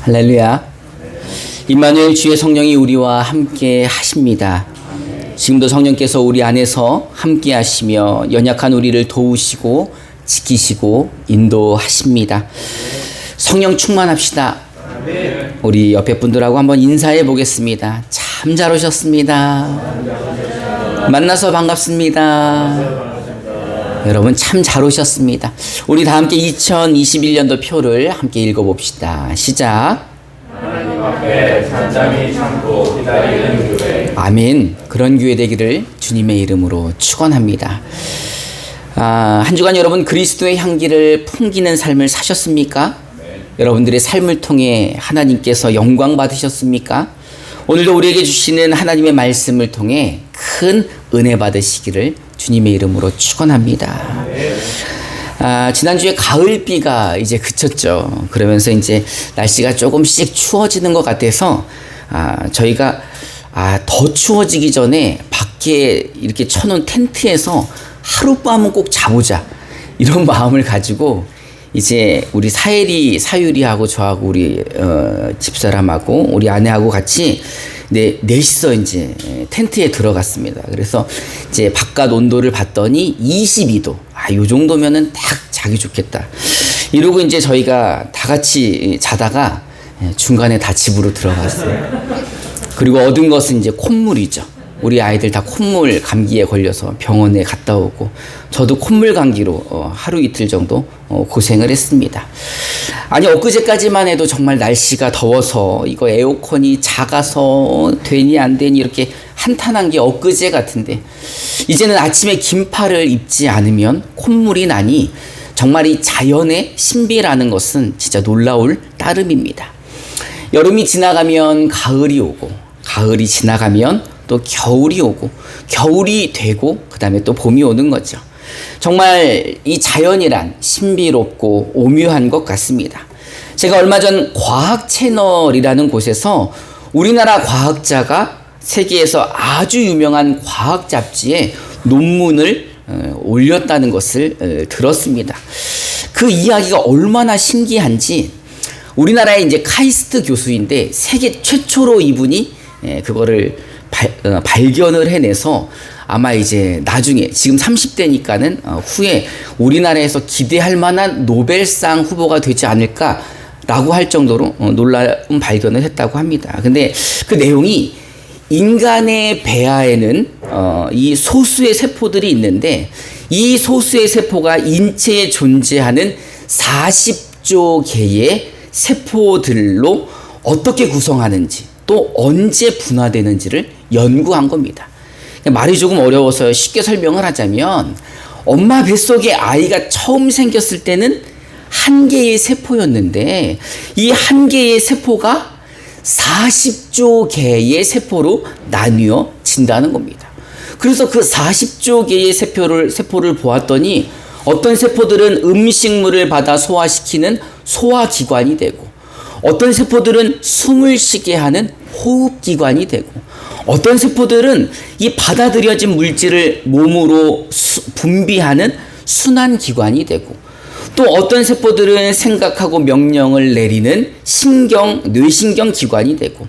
할렐루야. 임마누엘 주의 성령이 우리와 함께 하십니다. 지금도 성령께서 우리 안에서 함께 하시며 연약한 우리를 도우시고 지키시고 인도하십니다. 성령 충만합시다. 우리 옆에 분들하고 한번 인사해 보겠습니다. 참 잘 오셨습니다. 만나서 반갑습니다. 여러분 참 잘 오셨습니다. 우리 다 함께 2021년도 표를 함께 읽어봅시다. 시작. 하나님 앞에 잠잠히 참고 기다리는 교회. 아멘. 그런 교회 되기를 주님의 이름으로 축원합니다. 한 주간 여러분 그리스도의 향기를 풍기는 삶을 사셨습니까? 네. 여러분들의 삶을 통해 하나님께서 영광 받으셨습니까? 오늘도 우리에게 주시는 하나님의 말씀을 통해 큰 은혜 받으시기를 주님의 이름으로 축원합니다. 지난주에 가을비가 이제 그쳤죠. 그러면서 이제 날씨가 조금씩 추워지는 것 같아서 저희가 더 추워지기 전에 밖에 이렇게 쳐놓은 텐트에서 하룻밤은 꼭 자보자 이런 마음을 가지고 이제 우리 사유리하고 저하고 우리 집사람하고 우리 아내하고 같이 넷이서 이제 텐트에 들어갔습니다. 그래서 이제 바깥 온도를 봤더니 22도. 요 정도면은 딱 자기 좋겠다. 이러고 이제 저희가 다 같이 자다가 중간에 다 집으로 들어갔어요. 그리고 얻은 것은 이제 콧물이죠. 우리 아이들 다 콧물 감기에 걸려서 병원에 갔다 오고 저도 콧물 감기로 하루 이틀 정도 고생을 했습니다. 아니 엊그제까지만 해도 정말 날씨가 더워서 이거 에어컨이 작아서 되니 안 되니 이렇게 한탄한 게 엊그제 같은데 이제는 아침에 긴팔을 입지 않으면 콧물이 나니 정말 이 자연의 신비라는 것은 진짜 놀라울 따름입니다. 여름이 지나가면 가을이 오고 가을이 지나가면 또 겨울이 오고 겨울이 되고 그 다음에 또 봄이 오는 거죠. 정말 이 자연이란 신비롭고 오묘한 것 같습니다. 제가 얼마 전 과학 채널이라는 곳에서 우리나라 과학자가 세계에서 아주 유명한 과학 잡지에 논문을 올렸다는 것을 들었습니다. 그 이야기가 얼마나 신기한지 우리나라의 이제 카이스트 교수인데 세계 최초로 이분이 그거를 발견을 해내서 아마 이제 나중에 지금 30대니까는 후에 우리나라에서 기대할 만한 노벨상 후보가 되지 않을까라고 할 정도로 놀라운 발견을 했다고 합니다. 근데 그 내용이 인간의 배아에는 이 소수의 세포들이 있는데 이 소수의 세포가 인체에 존재하는 40조 개의 세포들로 어떻게 구성하는지 또 언제 분화되는지를 연구한 겁니다. 말이 조금 어려워서 쉽게 설명을 하자면 엄마 뱃속에 아이가 처음 생겼을 때는 한 개의 세포였는데 이 한 개의 세포가 40조 개의 세포로 나뉘어진다는 겁니다. 그래서 그 40조 개의 세포를 보았더니 어떤 세포들은 음식물을 받아 소화시키는 소화기관이 되고 어떤 세포들은 숨을 쉬게 하는 호흡기관이 되고 어떤 세포들은 이 받아들여진 물질을 몸으로 분비하는 순환기관이 되고 또 어떤 세포들은 생각하고 명령을 내리는 뇌신경기관이 되고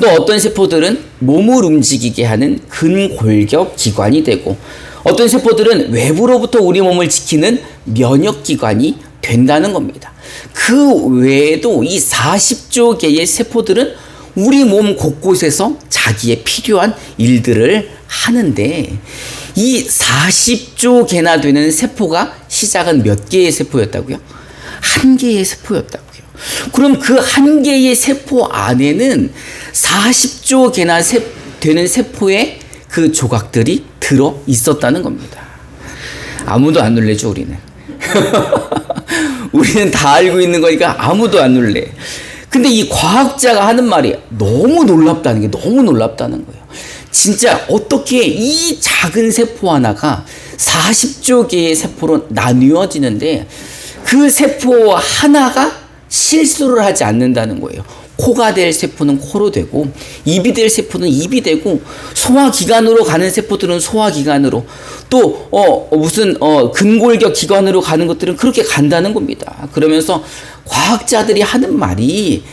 또 어떤 세포들은 몸을 움직이게 하는 근골격기관이 되고 어떤 세포들은 외부로부터 우리 몸을 지키는 면역기관이 된다는 겁니다. 그 외에도 이 40조 개의 세포들은 우리 몸 곳곳에서 자기의 필요한 일들을 하는데 이 40조 개나 되는 세포가 시작은 몇 개의 세포였다고요? 한 개의 세포였다고요. 그럼 그 한 개의 세포 안에는 40조 개나 되는 세포의 그 조각들이 들어 있었다는 겁니다. 아무도 안 놀래죠, 우리는. 우리는 다 알고 있는 거니까 아무도 안 놀래. 근데 이 과학자가 하는 말이 너무 놀랍다는 거예요. 진짜 어떻게 이 작은 세포 하나가 40조 개의 세포로 나뉘어지는데 그 세포 하나가 실수를 하지 않는다는 거예요. 코가 될 세포는 코로 되고 입이 될 세포는 입이 되고 소화기관으로 가는 세포들은 소화기관으로 또 무슨 근골격 기관으로 가는 것들은 그렇게 간다는 겁니다. 그러면서 과학자들이 하는 말이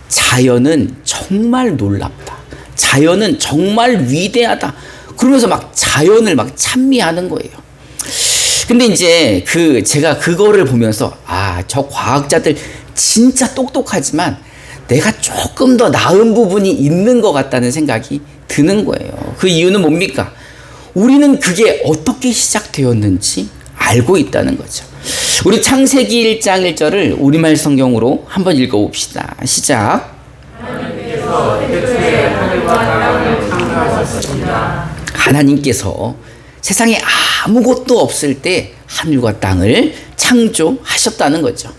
자연은 정말 놀랍다. 자연은 정말 위대하다. 그러면서 막 자연을 막 찬미하는 거예요. 근데 이제 제가 그거를 보면서 저 과학자들 진짜 똑똑하지만 내가 조금 더 나은 부분이 있는 것 같다는 생각이 드는 거예요. 그 이유는 뭡니까? 우리는 그게 어떻게 시작되었는지 알고 있다는 거죠. 우리 창세기 1장 1절을 우리말 성경으로 한번 읽어봅시다. 시작. 하나님께서 태초에 하늘과 땅을 창조하셨습니다. 하나님께서 세상에 아무것도 없을 때 하늘과 땅을 창조하셨다는 거죠.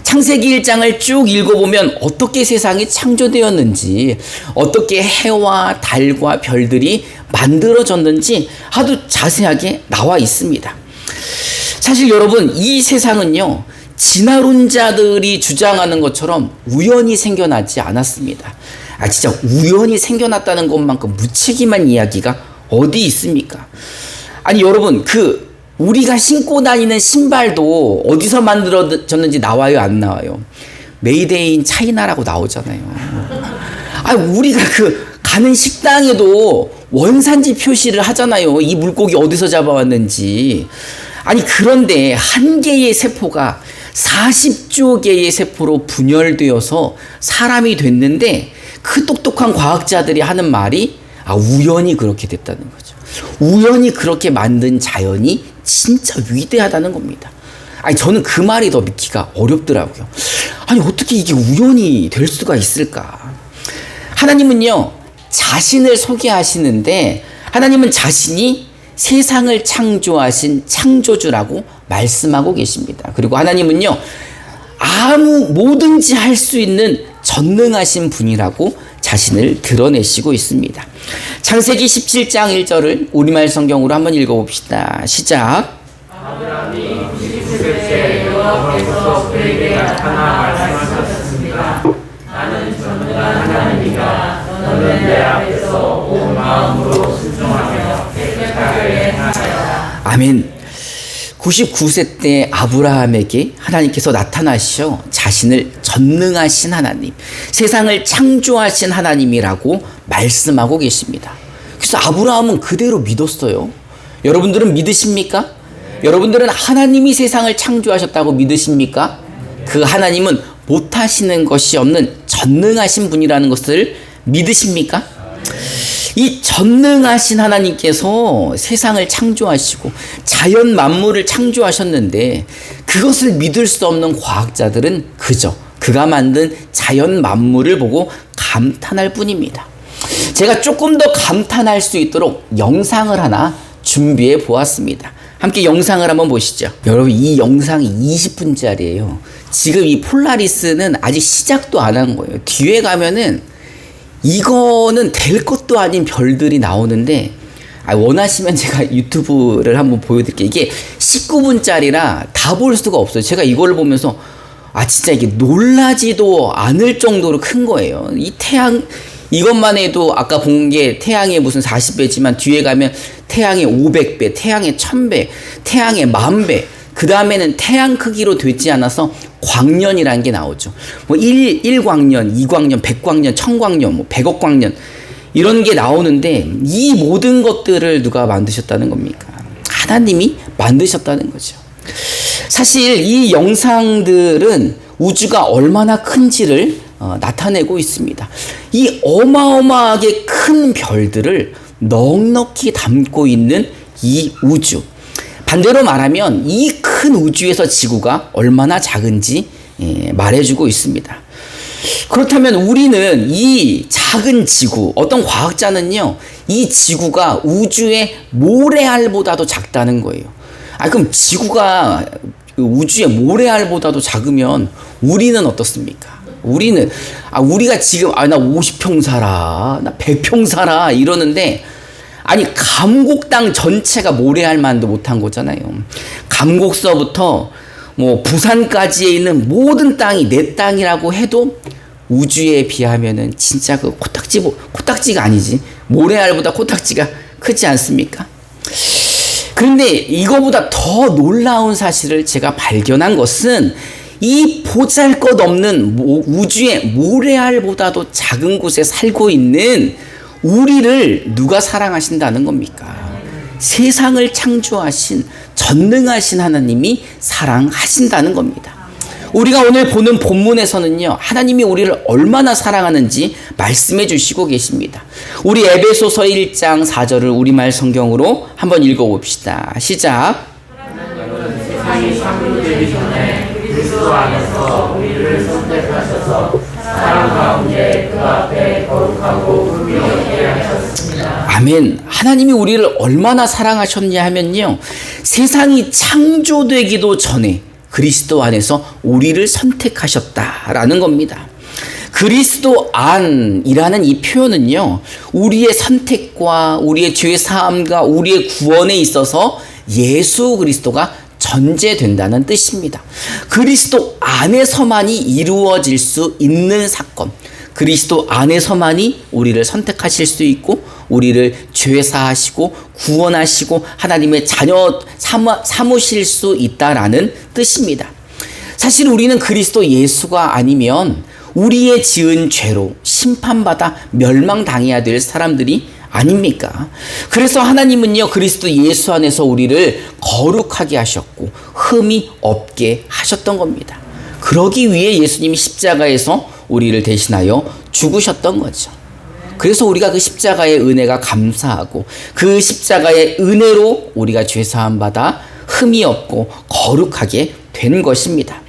창세기 1장을 쭉 읽어보면 어떻게 세상이 창조되었는지, 어떻게 해와 달과 별들이 만들어졌는지 아주 자세하게 나와 있습니다. 사실 여러분, 이 세상은요, 진화론자들이 주장하는 것처럼 우연히 생겨나지 않았습니다. 진짜 우연히 생겨났다는 것만큼 무책임한 이야기가 어디 있습니까? 아니 여러분, 우리가 신고 다니는 신발도 어디서 만들어졌는지 나와요, 안 나와요? 메이드 인 차이나라고 나오잖아요. 우리가 가는 식당에도 원산지 표시를 하잖아요. 이 물고기 어디서 잡아왔는지. 그런데 한 개의 세포가 40조 개의 세포로 분열되어서 사람이 됐는데 그 똑똑한 과학자들이 하는 말이 우연히 그렇게 됐다는 거죠. 우연히 그렇게 만든 자연이 진짜 위대하다는 겁니다. 저는 그 말이 더 믿기가 어렵더라고요. 어떻게 이게 우연히 될 수가 있을까? 하나님은요, 자신을 소개하시는데 하나님은 자신이 세상을 창조하신 창조주라고 말씀하고 계십니다. 그리고 하나님은요, 뭐든지 할 수 있는 전능하신 분이라고 자신을 드러내시고 있습니다. 창세기 17장 1절을 우리말 성경으로 한번 읽어봅시다. 시작. 아브라함이 99세에 여호와께서 그에게 나타나 말씀하셨습니다. 나는 전능한 하나님이다. 너는 내 앞에서 온 마음으로 순종하며 깨끗하게 행하여라. 아멘. 99세 때 아브라함에게 하나님께서 나타나셔 자신을 전능하신 하나님, 세상을 창조하신 하나님이라고 말씀하고 계십니다. 그래서 아브라함은 그대로 믿었어요. 여러분들은 믿으십니까? 여러분들은 하나님이 세상을 창조하셨다고 믿으십니까? 그 하나님은 못하시는 것이 없는 전능하신 분이라는 것을 믿으십니까? 이 전능하신 하나님께서 세상을 창조하시고 자연 만물을 창조하셨는데 그것을 믿을 수 없는 과학자들은 그저 그가 만든 자연 만물을 보고 감탄할 뿐입니다. 제가 조금 더 감탄할 수 있도록 영상을 하나 준비해 보았습니다. 함께 영상을 한번 보시죠. 여러분, 이 영상이 20분짜리예요. 지금 이 폴라리스는 아직 시작도 안 한 거예요. 뒤에 가면은 이거는 될 것도 아닌 별들이 나오는데 원하시면 제가 유튜브를 한번 보여드릴게요. 이게 19분짜리라 다 볼 수가 없어요. 제가 이걸 보면서 진짜 이게 놀라지도 않을 정도로 큰 거예요. 이 태양 이것만 해도 아까 본 게 태양의 무슨 40배지만 뒤에 가면 태양의 500배, 태양의 1000배, 태양의 10,000배, 그 다음에는 태양 크기로 되지 않아서 광년이라는 게 나오죠. 1광년, 2광년, 100광년, 1000광년, 100억 광년 이런 게 나오는데 이 모든 것들을 누가 만드셨다는 겁니까? 하나님이 만드셨다는 거죠. 사실 이 영상들은 우주가 얼마나 큰지를 나타내고 있습니다. 이 어마어마하게 큰 별들을 넉넉히 담고 있는 이 우주. 반대로 말하면 이 큰 우주에서 지구가 얼마나 작은지 말해주고 있습니다. 그렇다면 우리는 이 작은 지구, 어떤 과학자는요, 이 지구가 우주의 모래알보다도 작다는 거예요. 그럼 지구가 우주의 모래알보다도 작으면 우리는 어떻습니까? 우리가 지금 나 50평 살아, 나 100평 살아 이러는데 감곡 땅 전체가 모래알만도 못한 거잖아요. 감곡서부터 부산까지에 있는 모든 땅이 내 땅이라고 해도 우주에 비하면은 진짜 코딱지가 아니지. 모래알보다 코딱지가 크지 않습니까? 그런데 이거보다 더 놀라운 사실을 제가 발견한 것은 이 보잘것없는 우주의 모래알보다도 작은 곳에 살고 있는 우리를 누가 사랑하신다는 겁니까? 세상을 창조하신 전능하신 하나님이 사랑하신다는 겁니다. 우리가 오늘 보는 본문에서는요, 하나님이 우리를 얼마나 사랑하는지 말씀해 주시고 계십니다. 우리 에베소서 1장 4절을 우리말 성경으로 한번 읽어봅시다. 시작. 하나님은 세상이 창조되기 전에 그리스도 안에서 우리를 선택하셔서 사랑 가운데 그 앞에 거룩하고 흠이 없게 하셨습니다. 아멘. 하나님이 우리를 얼마나 사랑하셨냐 하면요, 세상이 창조되기도 전에 그리스도 안에서 우리를 선택하셨다라는 겁니다. 그리스도 안이라는 이 표현은요, 우리의 선택과 우리의 죄 사함과 우리의 구원에 있어서 예수 그리스도가 전제된다는 뜻입니다. 그리스도 안에서만이 이루어질 수 있는 사건, 그리스도 안에서만이 우리를 선택하실 수 있고 우리를 죄사하시고 구원하시고 하나님의 자녀 삼으실 수 있다라는 뜻입니다. 사실 우리는 그리스도 예수가 아니면 우리의 지은 죄로 심판받아 멸망당해야 될 사람들이 아닙니까? 그래서 하나님은요, 그리스도 예수 안에서 우리를 거룩하게 하셨고 흠이 없게 하셨던 겁니다. 그러기 위해 예수님이 십자가에서 우리를 대신하여 죽으셨던 거죠. 그래서 우리가 그 십자가의 은혜가 감사하고 그 십자가의 은혜로 우리가 죄사함 받아 흠이 없고 거룩하게 된 것입니다.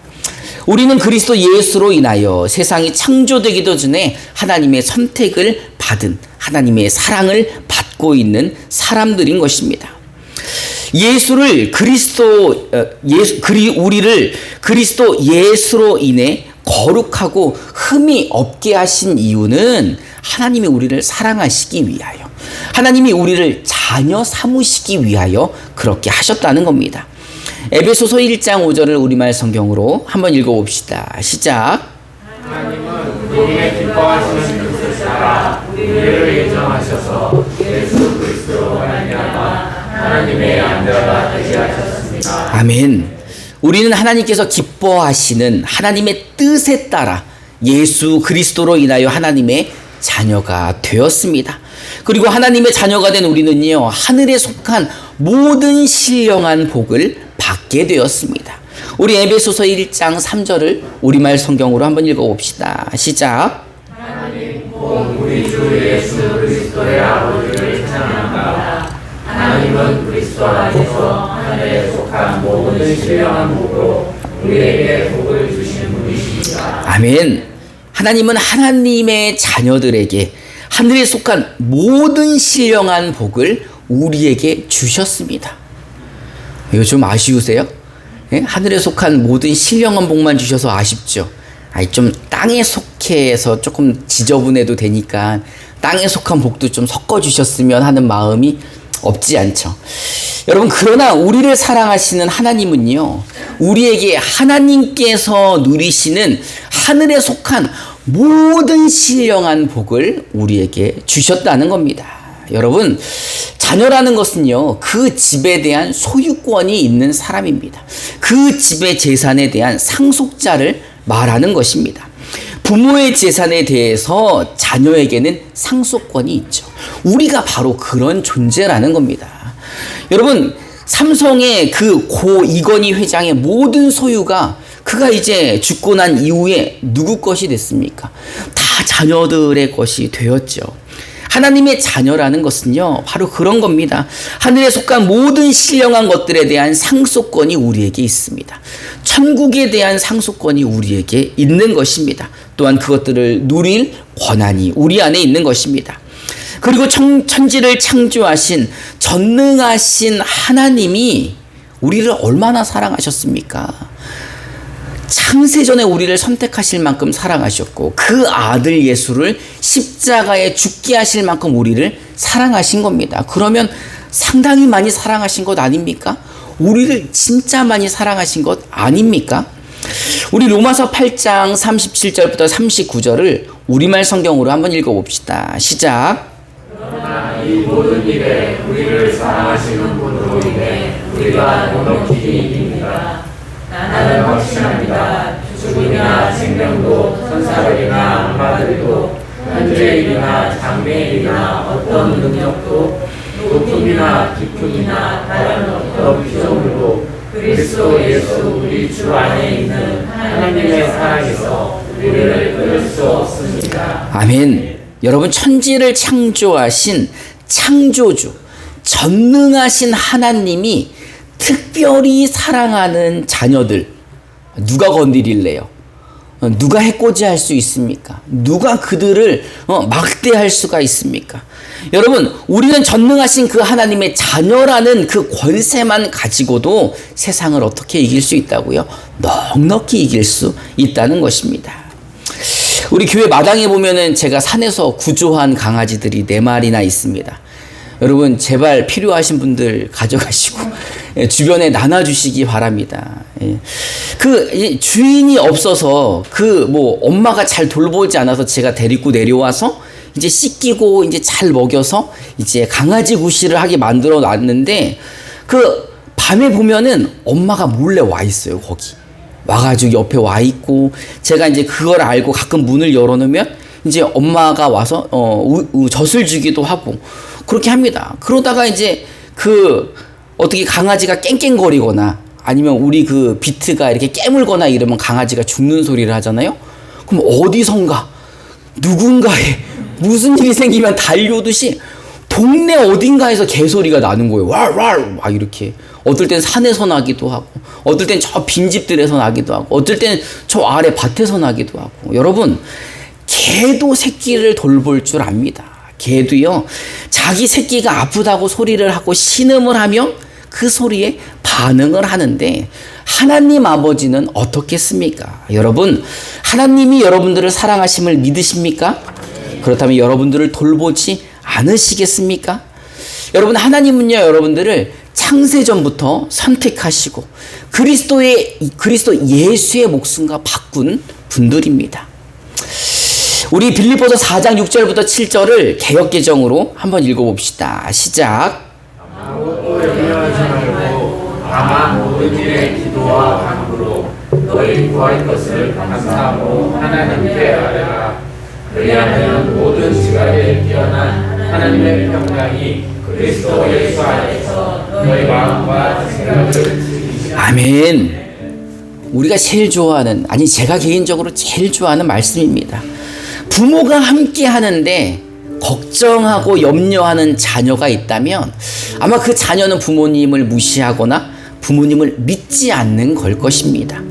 우리는 그리스도 예수로 인하여 세상이 창조되기도 전에 하나님의 선택을 받은, 하나님의 사랑을 받고 있는 사람들인 것입니다. 우리를 그리스도 예수로 인해 거룩하고 흠이 없게 하신 이유는 하나님이 우리를 사랑하시기 위하여, 하나님이 우리를 자녀 삼으시기 위하여 그렇게 하셨다는 겁니다. 에베소서 1장 5절을 우리말 성경으로 한번 읽어봅시다. 시작. 하나님은 우리의 기뻐하시는 뜻을 따라 우리를 예정하셔서 예수 그리스도로 말미암아 하나님의 양자가 되게 하셨습니다. 아멘. 우리는 하나님께서 기뻐하시는 하나님의 뜻에 따라 예수 그리스도로 인하여 하나님의 자녀가 되었습니다. 그리고 하나님의 자녀가 된 우리는요, 하늘에 속한 모든 신령한 복을 받게 되었습니다. 우리 에베소서 1장 3절을 우리말 성경으로 한번 읽어봅시다. 시작. 하나님 곧 우리 주 예수 그리스도의 아버지를 찬양합니다. 하나님은 그리스도 안에서 하늘에 속한 모든 신령한 복으로 우리에게 복을 주신 분이십니다. 아멘. 하나님은 하나님의 자녀들에게 하늘에 속한 모든 신령한 복을 우리에게 주셨습니다. 이거 좀 아쉬우세요? 예? 하늘에 속한 모든 신령한 복만 주셔서 아쉽죠. 좀 땅에 속해서 조금 지저분해도 되니까 땅에 속한 복도 좀 섞어 주셨으면 하는 마음이 없지 않죠. 여러분, 그러나 우리를 사랑하시는 하나님은요, 우리에게 하나님께서 누리시는 하늘에 속한 모든 신령한 복을 우리에게 주셨다는 겁니다. 여러분, 자녀라는 것은요, 그 집에 대한 소유권이 있는 사람입니다. 그 집의 재산에 대한 상속자를 말하는 것입니다. 부모의 재산에 대해서 자녀에게는 상속권이 있죠. 우리가 바로 그런 존재라는 겁니다. 여러분, 삼성의 그 고 이건희 회장의 모든 소유가 그가 이제 죽고 난 이후에 누구 것이 됐습니까? 다 자녀들의 것이 되었죠. 하나님의 자녀라는 것은요, 바로 그런 겁니다. 하늘에 속한 모든 신령한 것들에 대한 상속권이 우리에게 있습니다. 천국에 대한 상속권이 우리에게 있는 것입니다. 또한 그것들을 누릴 권한이 우리 안에 있는 것입니다. 그리고 천지를 창조하신 전능하신 하나님이 우리를 얼마나 사랑하셨습니까? 창세전에 우리를 선택하실 만큼 사랑하셨고 그 아들 예수를 십자가에 죽게 하실 만큼 우리를 사랑하신 겁니다. 그러면 상당히 많이 사랑하신 것 아닙니까? 우리를 진짜 많이 사랑하신 것 아닙니까? 우리 로마서 8장 37절부터 39절을 우리말 성경으로 한번 읽어봅시다. 시작. 그러나 이 모든 일에 우리를 사랑하시는 분으로 인해 우리가 넉넉히 이깁니다. 나는 확신합니다. 죽음이나 생명도 천사들이나 악마들도 현재일이나 장래일이나 어떤 능력도 높음이나 깊음이나 다른 어떤 피조물도 그리스도 예수 우리 주 안에 있는 하나님의 사랑에서 우리를 끊을 수 없습니다. 아멘. 여러분, 천지를 창조하신 창조주, 전능하신 하나님이 특별히 사랑하는 자녀들, 누가 건드릴래요? 누가 해코지할 수 있습니까? 누가 그들을 막대할 수가 있습니까? 여러분, 우리는 전능하신 그 하나님의 자녀라는 그 권세만 가지고도 세상을 어떻게 이길 수 있다고요? 넉넉히 이길 수 있다는 것입니다. 우리 교회 마당에 보면은 제가 산에서 구조한 강아지들이 4마리나 있습니다. 여러분, 제발 필요하신 분들 가져가시고 주변에 나눠주시기 바랍니다. 그 주인이 없어서 엄마가 잘 돌보지 않아서 제가 데리고 내려와서 이제 씻기고 이제 잘 먹여서 이제 강아지 구실을 하게 만들어 놨는데, 그 밤에 보면은 엄마가 몰래 와 있어요. 거기 와가지고 옆에 와 있고, 제가 이제 그걸 알고 가끔 문을 열어놓으면 이제 엄마가 와서 젖을 주기도 하고 그렇게 합니다. 그러다가 이제 어떻게 강아지가 깽깽거리거나 아니면 우리 그 비트가 이렇게 깨물거나 이러면 강아지가 죽는 소리를 하잖아요. 그럼 어디선가 누군가에 무슨 일이 생기면 달려오듯이 동네 어딘가에서 개소리가 나는 거예요. 왈왈 막 이렇게. 어떨 땐 산에서 나기도 하고, 어떨 땐 저 빈집들에서 나기도 하고, 어떨 땐 저 아래 밭에서 나기도 하고. 여러분, 개도 새끼를 돌볼 줄 압니다. 개도요, 자기 새끼가 아프다고 소리를 하고 신음을 하면 그 소리에 반응을 하는데, 하나님 아버지는 어떻겠습니까? 여러분, 하나님이 여러분들을 사랑하심을 믿으십니까? 그렇다면 여러분들을 돌보지 않으시겠습니까? 여러분, 하나님은요, 여러분들을 창세전부터 선택하시고 그리스도 예수의 목숨과 바꾼 분들입니다. 우리 빌립보서 4장 6절부터 7절을 개역개정으로 한번 읽어봅시다. 시작. 아무것도 염려하지 말고 다만 모든 일에 기도와 간구로 너희 구할 것을 감사하고 하나님께 아뢰라. 그리하면 모든 지각에 뛰어난 하나님의 평강이 그리스도 예수 안에서 너희 마음과 생각을 지키시옵소서. 아멘. 우리가 제일 좋아하는, 아니 제가 개인적으로 제일 좋아하는 말씀입니다. 부모가 함께 하는데 걱정하고 염려하는 자녀가 있다면 아마 그 자녀는 부모님을 무시하거나 부모님을 믿지 않는 걸 것입니다.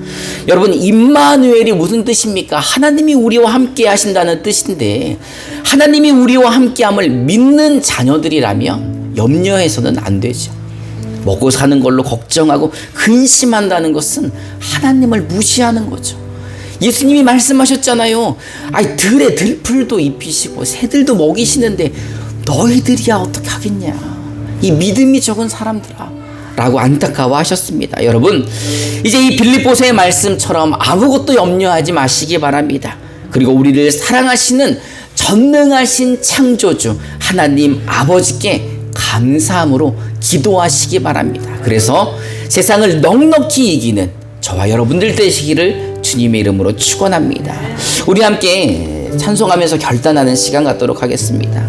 여러분, 임마누엘이 무슨 뜻입니까? 하나님이 우리와 함께 하신다는 뜻인데, 하나님이 우리와 함께함을 믿는 자녀들이라면 염려해서는 안 되죠. 먹고 사는 걸로 걱정하고 근심한다는 것은 하나님을 무시하는 거죠. 예수님이 말씀하셨잖아요. 아이, 들에 들풀도 입히시고 새들도 먹이시는데 너희들이야 어떻게 하겠냐, 이 믿음이 적은 사람들아 라고 안타까워하셨습니다. 여러분, 이제 이 빌립보서의 말씀처럼 아무것도 염려하지 마시기 바랍니다. 그리고 우리를 사랑하시는 전능하신 창조주 하나님 아버지께 감사함으로 기도하시기 바랍니다. 그래서 세상을 넉넉히 이기는 저와 여러분들 되시기를 주님의 이름으로 축원합니다. 우리 함께 찬송하면서 결단하는 시간 갖도록 하겠습니다.